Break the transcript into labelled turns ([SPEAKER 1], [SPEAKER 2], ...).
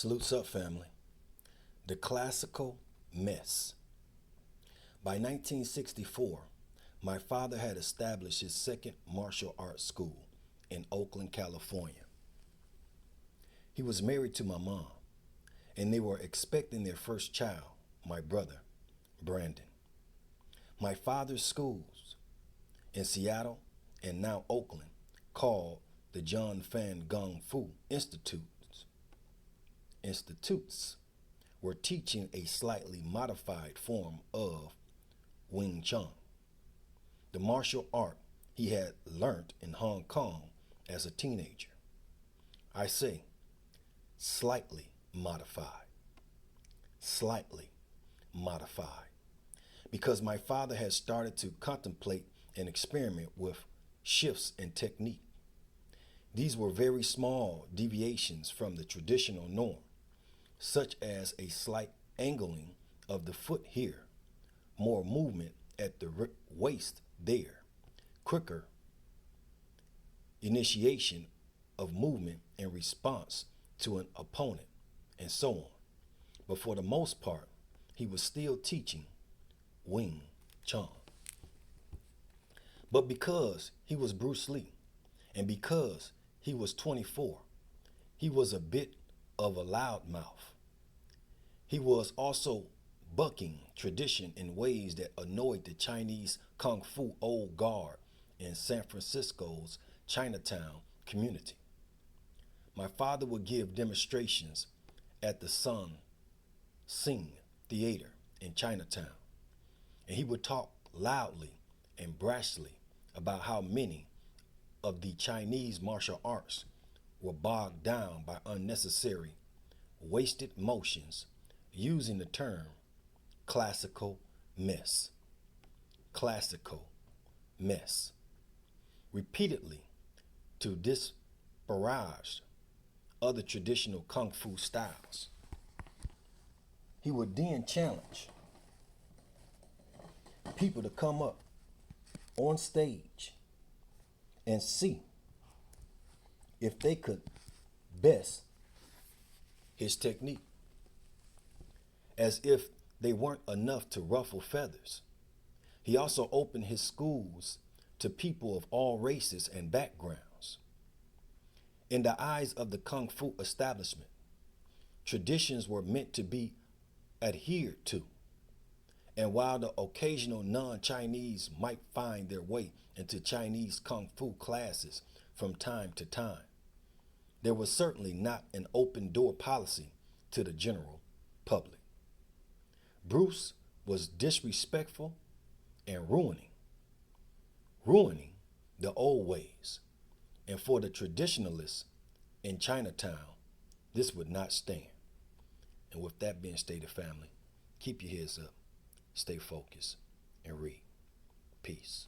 [SPEAKER 1] Salutes up, family. The classical mess. By 1964, my father had established his second martial arts school in Oakland, California. He was married to my mom, and they were expecting their first child, my brother, Brandon. My father's schools in Seattle and now Oakland, called the John Fan Kung Fu Institutes, were teaching a slightly modified form of Wing Chun, the martial art he had learnt in Hong Kong as a teenager. I say, slightly modified. Slightly modified. Because my father had started to contemplate and experiment with shifts in technique. These were very small deviations from the traditional norm, such as a slight angling of the foot here, more movement at the waist there, quicker initiation of movement in response to an opponent, and so on. But for the most part, he was still teaching Wing Chun. But because he was Bruce Lee, and because he was 24, he was a bit of a loudmouth. He was also bucking tradition in ways that annoyed the Chinese Kung Fu old guard in San Francisco's Chinatown community. My father would give demonstrations at the Sun Sing Theater in Chinatown, and he would talk loudly and brashly about how many of the Chinese martial arts were bogged down by unnecessary, wasted motions, using the term classical mess. Classical mess. Repeatedly to disparage other traditional Kung Fu styles. He would then challenge people to come up on stage and see if they could best his technique, as if they weren't enough to ruffle feathers. He also opened his schools to people of all races and backgrounds. In the eyes of the Kung Fu establishment, traditions were meant to be adhered to. And while the occasional non-Chinese might find their way into Chinese Kung Fu classes from time to time, there was certainly not an open door policy to the general public. Bruce was disrespectful and ruining the old ways. And for the traditionalists in Chinatown, this would not stand. And with that being stated, family, keep your heads up, stay focused, and read. Peace.